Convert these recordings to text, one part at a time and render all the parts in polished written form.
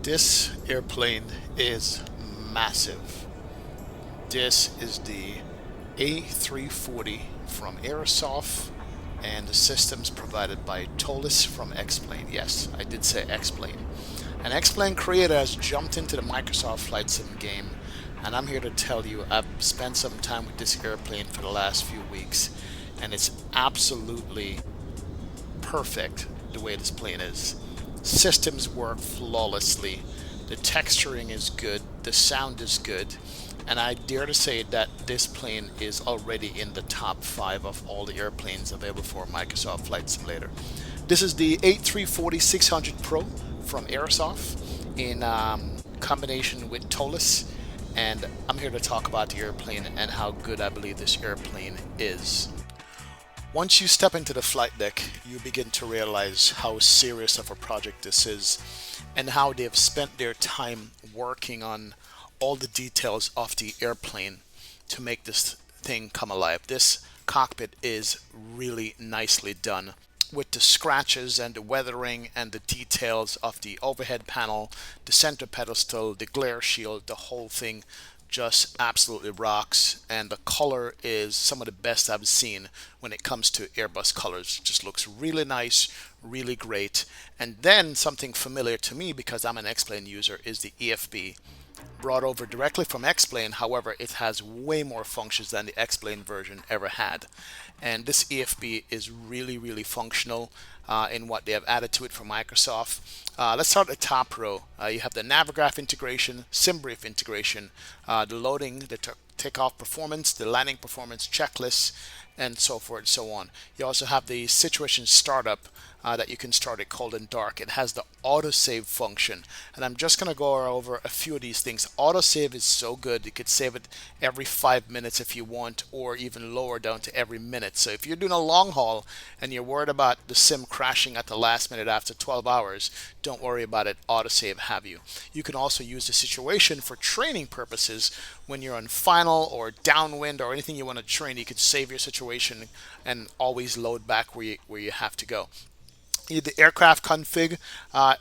This airplane is massive. This is the A340 from Aerosoft and the systems provided by Toliss from X-Plane. Yes, I did say X-Plane. An X-Plane creator has jumped into the Microsoft Flight Sim game, and I'm here to tell you I've spent some time with this airplane for the last few weeks, and it's absolutely perfect the way this plane is. Systems work flawlessly. The texturing is good, the sound is good, and I dare to say that this plane is already in the top 5 of all the airplanes available for Microsoft Flight Simulator. This is the A340-600 Pro from Aerosoft in combination with Toliss, and I'm here to talk about the airplane and how good I believe this airplane is. Once you step into the flight deck, you begin to realize how serious of a project this is and how they've spent their time working on all the details of the airplane to make this thing come alive. This cockpit is really nicely done with the scratches and the weathering and the details of the overhead panel, the center pedestal, the glare shield, the whole thing just absolutely rocks, and the color is some of the best I've seen when it comes to Airbus colors. It just looks really nice, really great. And then something familiar to me because I'm an X-Plane user is the EFB, brought over directly from X-Plane. However, it has way more functions than the X-Plane version ever had, and this EFB is really functional in what they have added to it from Microsoft. Let's start at the top row. You have the Navigraph integration, SimBrief integration, the loading, the takeoff performance, the landing performance checklists, and so forth and so on. You also have the situation startup that you can start it cold and dark. It has the autosave function, and I'm just going to go over a few of these things. Autosave is so good. You could save it every 5 minutes if you want, or even lower down to every minute. So if you're doing a long haul and you're worried about the sim crashing at the last minute after 12 hours, don't worry about it. Autosave have you. You can also use the situation for training purposes. When you're on final or downwind or anything you want to train, you could save your situation and always load back where you have to go. The aircraft config,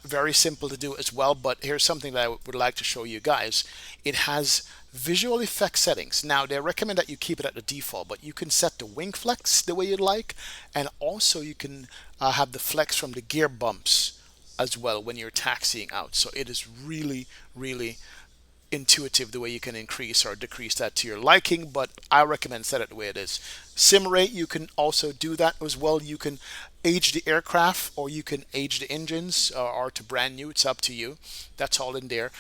very simple to do as well, but here's something that I would like to show you guys. It has visual effect settings. Now they recommend that you keep it at the default, but you can set the wing flex the way you'd like, and also you can have the flex from the gear bumps as well when you're taxiing out. So it is really intuitive the way you can increase or decrease that to your liking, but I recommend set it the way it is. Sim rate, you can also do that as well. You can age the aircraft or you can age the engines or to brand new. It's up to you. That's all in there.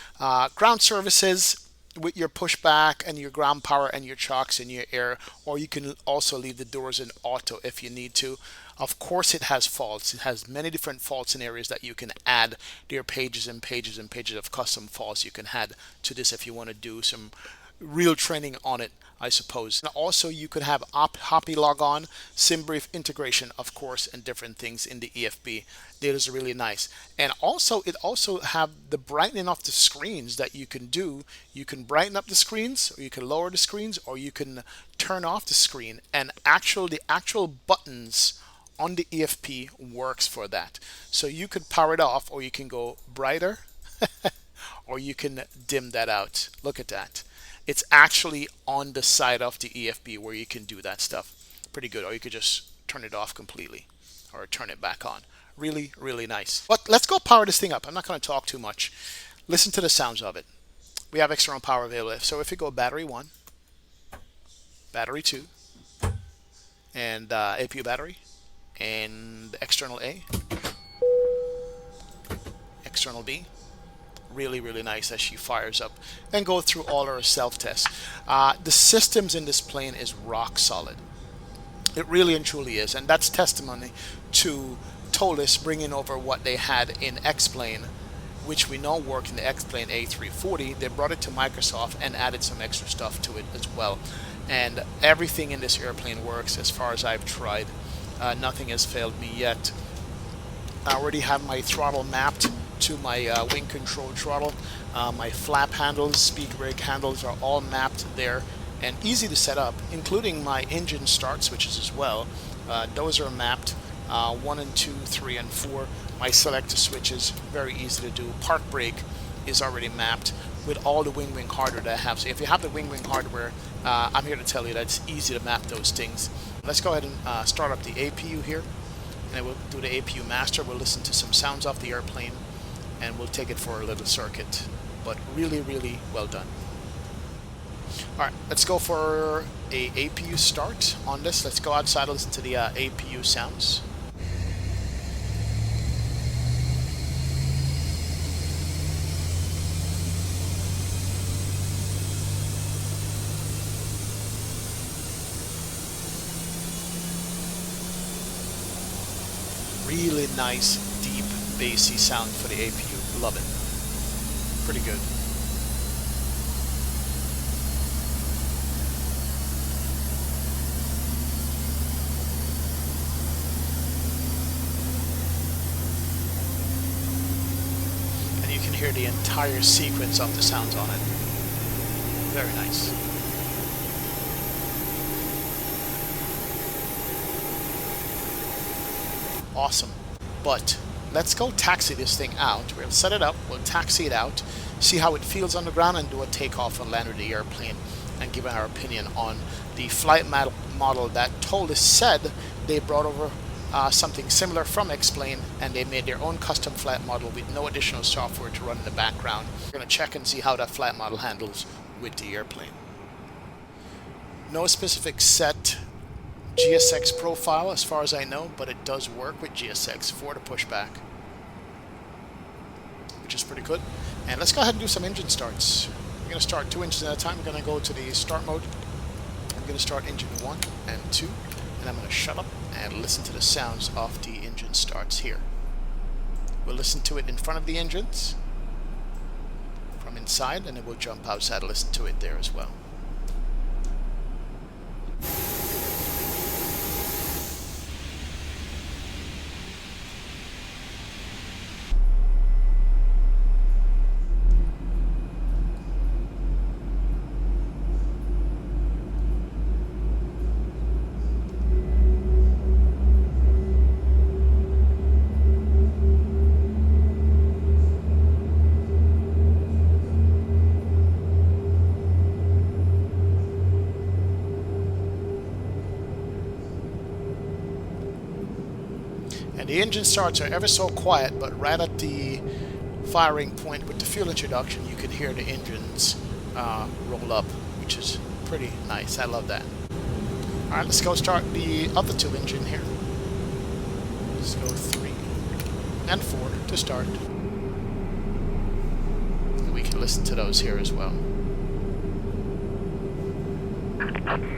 Ground services with your pushback and your ground power and your chocks and your air, or you can also leave the doors in auto if you need to. Of course it has faults. It has many different faults in areas that you can add. There are pages and pages and pages of custom faults you can add to this if you want to do some real training on it, I suppose. And also you could have Hoppy logon, SimBrief integration, of course, and different things in the EFB. That is really nice. And also it also have the brightening of the screens that you can do. You can brighten up the screens, or you can lower the screens, or you can turn off the screen. And the actual buttons on the EFP works for that. So you could power it off, or you can go brighter or you can dim that out. Look at that. It's actually on the side of the EFB where you can do that stuff. Pretty good. Or you could just turn it off completely or turn it back on. Really nice. But let's go power this thing up. I'm not going to talk too much. Listen to the sounds of it. We have external power available. So if we go battery 1, battery 2, and APU battery, and external A, external B, really nice as she fires up, and go through all her self-tests. The systems in this plane is rock solid. It really and truly is, and that's testimony to Toliss bringing over what they had in X-Plane, which we know worked in the X-Plane A340. They brought it to Microsoft and added some extra stuff to it as well, and everything in this airplane works as far as I've tried. Nothing has failed me yet. I already have my throttle mapped to my wing control throttle. My flap handles, speed brake handles are all mapped there and easy to set up, including my engine start switches as well. Those are mapped 1 and 2, 3 and 4. My selector switches, very easy to do. Park brake, is already mapped with all the wing hardware that I have. So if you have the wing hardware, I'm here to tell you that it's easy to map those things. Let's go ahead and start up the APU here, and we'll do the APU master. We'll listen to some sounds off the airplane, and we'll take it for a little circuit. But really, really well done. Alright, let's go for a APU start on this. Let's go outside and listen to the APU sounds. Really nice, deep, bassy sound for the APU. Love it. Pretty good. And you can hear the entire sequence of the sounds on it. Very nice. Awesome. But let's go taxi this thing out. We'll set it up, we'll taxi it out, see how it feels on the ground, and do a takeoff and land of the airplane, and give our opinion on the flight model that Toliss said they brought over something similar from X-Plane, and they made their own custom flight model with no additional software to run in the background. We're going to check and see how that flight model handles with the airplane. No specific set GSX profile as far as I know, but it does work with GSX for the pushback, which is pretty good. And let's go ahead and do some engine starts. We're going to start 2 engines at a time. We're going to go to the start mode. I'm going to start engine 1 and 2, and I'm going to shut up and listen to the sounds of the engine starts here. We'll listen to it in front of the engines from inside, and then we'll jump outside and listen to it there as well. And the engine starts are ever so quiet, but right at the firing point with the fuel introduction, you can hear the engines roll up, which is pretty nice. I love that. Alright, let's go start the other 2 engine here. Let's go 3 and 4 to start. And we can listen to those here as well.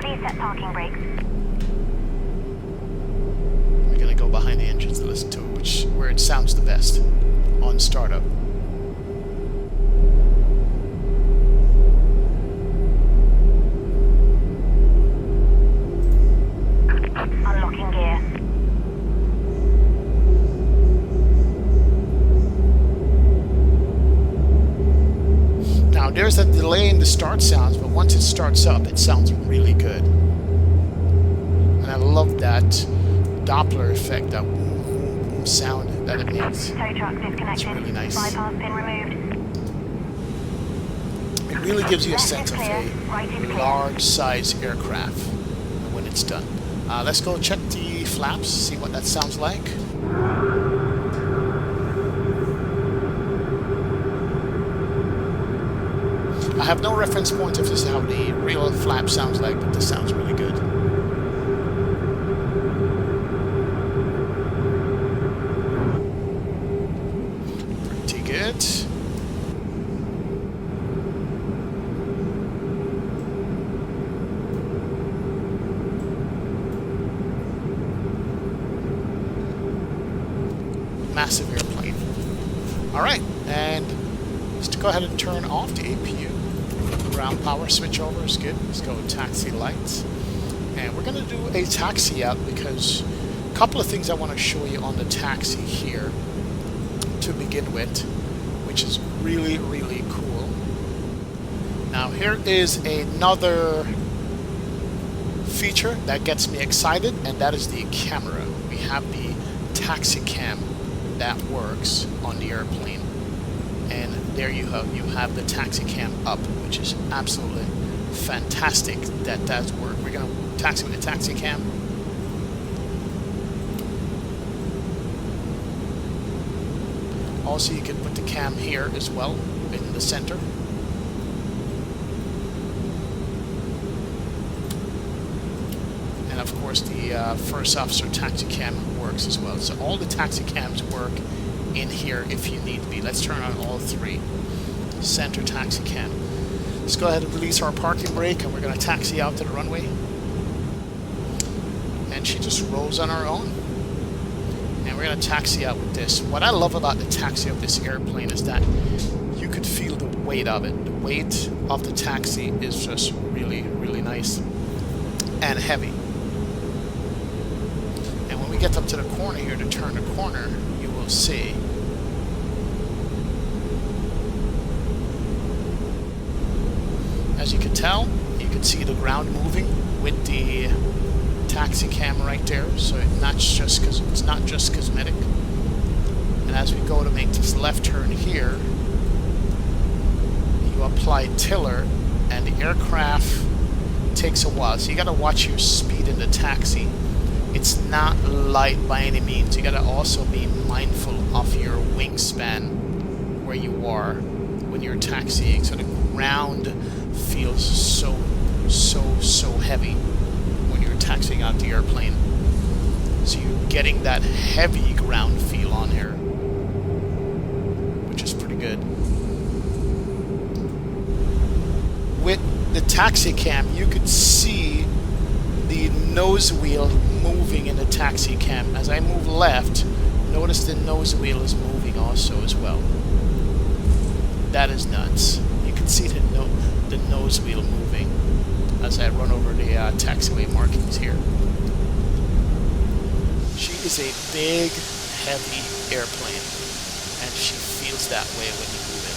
Please set parking brakes. Go behind the engines to listen to it, where it sounds the best on startup. Unlocking gear. Now there's a delay in the start sounds, but once it starts up, it sounds really good. And I love that Doppler effect, that boom, boom, boom sound that it makes. Tow truck disconnected. It's really nice. Bypass pin removed. It really gives you a sense of a large size aircraft when it's done. Let's go check the flaps, see what that sounds like. I have no reference point if this is how the real flap sounds like, but this sounds really good. Massive airplane. Alright, and just to go ahead and turn off the APU. Ground power switch over is good. Let's go with taxi lights. And we're going to do a taxi out because a couple of things I want to show you on the taxi here to begin with, which is really, really cool. Now here is another feature that gets me excited, and that is the camera. We have the taxi cam that works on the airplane, and there you have the taxi cam up, which is absolutely fantastic. That does work. We're going to taxi with the taxi cam. Also, you can put the cam here as well in the center. And of course, the first officer taxi cam works as well. So all the taxi cams work in here if you need to be. Let's turn on all three. Center taxi cam. Let's go ahead and release our parking brake, and we're going to taxi out to the runway. And she just rolls on her own. And we're going to taxi out with this. What I love about the taxi of this airplane is that you could feel the weight of it. The weight of the taxi is just really, really nice and heavy. And when we get up to the corner here to turn the corner, you will see as you can tell, you can see the ground moving with the taxi cam right there, so it's not just cosmetic. And as we go to make this left turn here, you apply tiller, and the aircraft takes a while, so you got to watch your speed in the taxi. It's not light by any means. You got to also be mindful of your wingspan where you are when you're taxiing, so the ground feels so heavy when you're taxiing out the airplane. So you're getting that heavy ground feel on here, which is pretty good. With the taxi cam, you could see the nose wheel moving in the taxi cam. As I move left, notice the nose wheel is moving also as well. That is nuts. You can see the nose wheel moving as I run over the taxiway markings here. She is a big, heavy airplane, and she feels that way when you move it.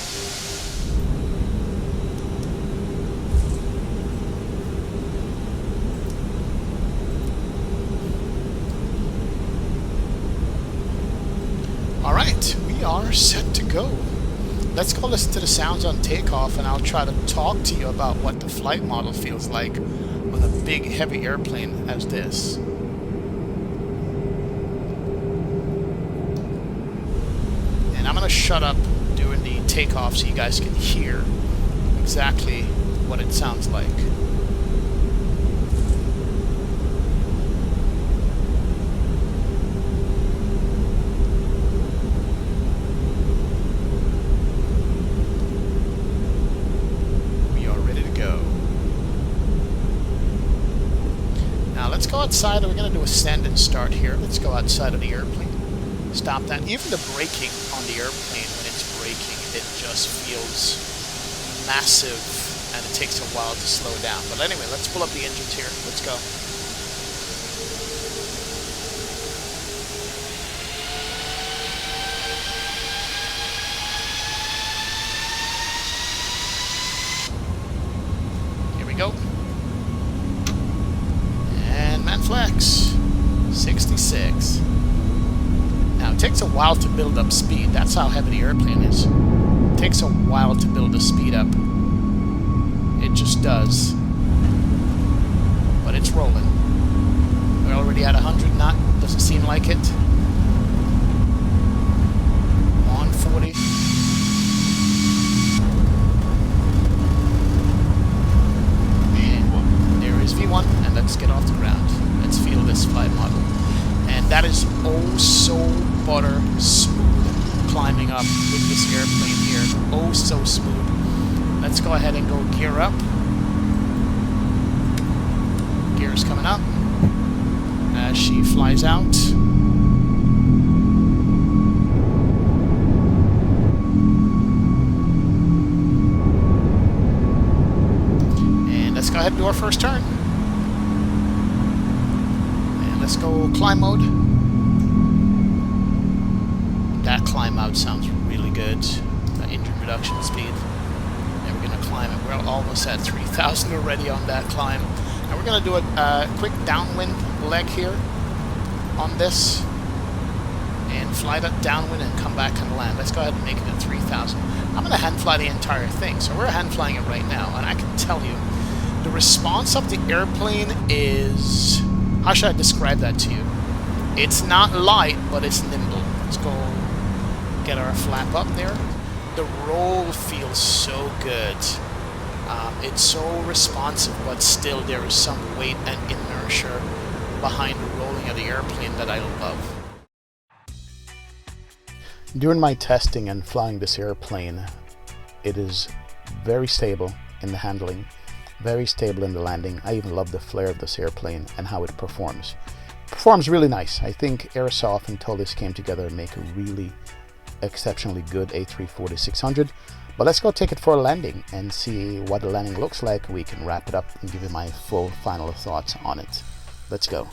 Alright, we are set to go. Let's go listen to the sounds on takeoff, and I'll try to talk to you about what the flight model feels like on a big, heavy airplane as this. And I'm going to shut up during the takeoff so you guys can hear exactly what it sounds like. Let's go outside, and we're going to do a stand and start here. Let's go outside of the airplane. Stop that. Even the braking on the airplane, when it's braking, it just feels massive, and it takes a while to slow down. But anyway, let's pull up the engines here. Let's go. Here we go. Flex 66. Now it takes a while to build up speed. That's how heavy the airplane is. It takes a while to build the speed up. It just does. But it's rolling. We're already at 100 knot. Doesn't seem like it. 140. And there is V1, and let's get off the ground. Let's feel this flight model. And that is oh so butter smooth climbing up with this airplane here. Oh so smooth. Let's go ahead and go gear up. Gear's coming up as she flies out. And let's go ahead and do our first turn. Let's go climb mode. That climb mode sounds really good. Engine reduction speed. And we're going to climb it. We're almost at 3,000 already on that climb. And we're going to do a quick downwind leg here on this. And fly that downwind and come back and land. Let's go ahead and make it at 3,000. I'm going to hand fly the entire thing. So we're hand flying it right now, and I can tell you, the response of the airplane is, how should I describe that to you? It's not light, but it's nimble. Let's go get our flap up there. The roll feels so good. It's so responsive, but still there is some weight and inertia behind the rolling of the airplane that I love. During my testing and flying this airplane, it is very stable in the handling, very stable in the landing. I even love the flare of this airplane and how it performs. Performs really nice. I think Aerosoft and Toliss came together and make a really exceptionally good A340-600. But let's go take it for a landing and see what the landing looks like. We can wrap it up and give you my full final thoughts on it. Let's go.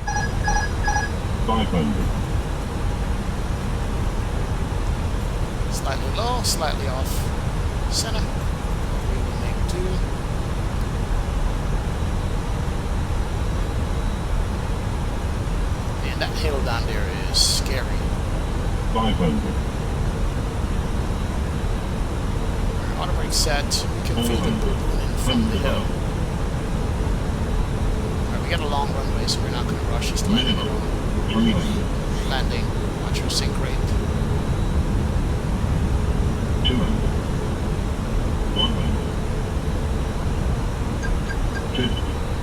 500. Slightly low, slightly off center. We will make do. And that hill down there is scary. 500. Auto brake set. We can feel the movement from the hill. Alright, we got a long runway, so we're not going to rush. Just landing it on. Landing. Watch your sink rate. 200. 100. 50.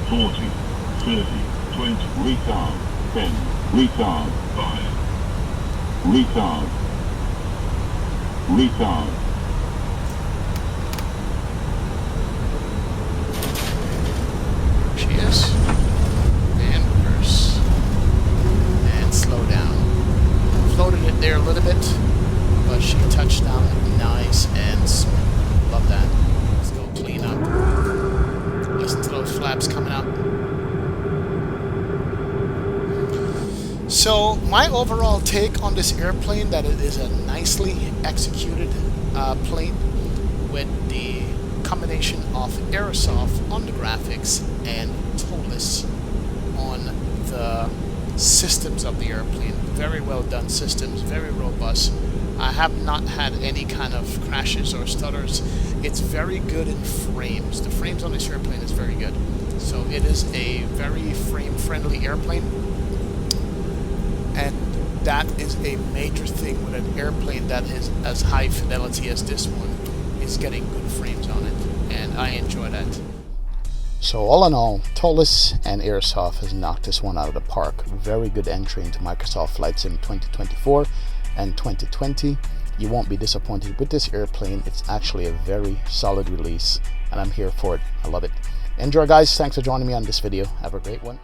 40. 30. 20. Retard. 10. Retard. 5. Retard. Retard. She is. And reverse. And slow down. Floated it there a little bit, but she touched down nice and smooth. Love that. Let's go clean up. Listen to those flaps coming up. So my overall take on this airplane, that it is a nicely executed plane with the combination of Aerosoft on the graphics and Toliss on the systems of the airplane. Very well done systems, very robust. I have not had any kind of crashes or stutters. It's very good in frames. The frames on this airplane is very good. So it is a very frame-friendly airplane. And that is a major thing with an airplane that is as high fidelity as this one, is getting good frames on it. And I enjoy that. So all in all, Toliss and Aerosoft has knocked this one out of the park. Very good entry into Microsoft Flight Sim 2024 and 2020. You won't be disappointed with this airplane. It's actually a very solid release, and I'm here for it. I love it. Enjoy, guys. Thanks for joining me on this video. Have a great one.